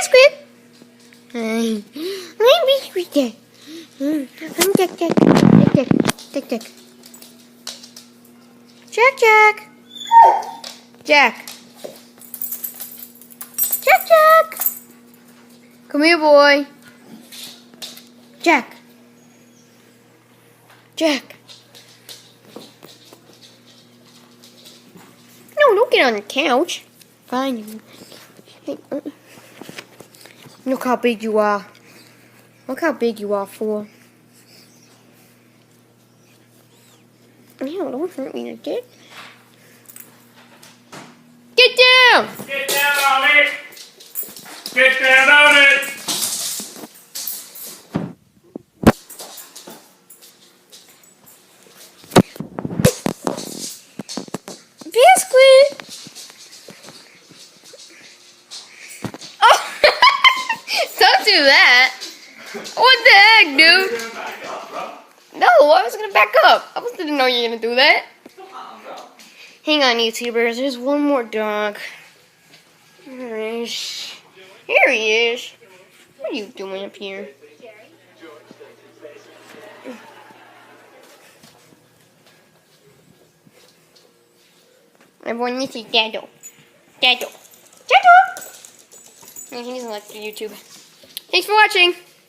Biscuit. Hi. My Biscuit. I'm Jack. Jack. Come here, boy. Jack. No, don't get on the couch. Fine. Hey, look how big you are. Look how big you are for. Ew, don't hurt me, kid. Get down! Get down on it! Get down on it! Biscuit! Oh! Don't do that! What the heck, dude? No, I was gonna back up. I didn't know you were gonna do that. Hang on, YouTubers. There's one more dog. Here he is. Here he is. What are you doing up here? Everyone, this is Dado. He doesn't like the YouTube. Thanks for watching.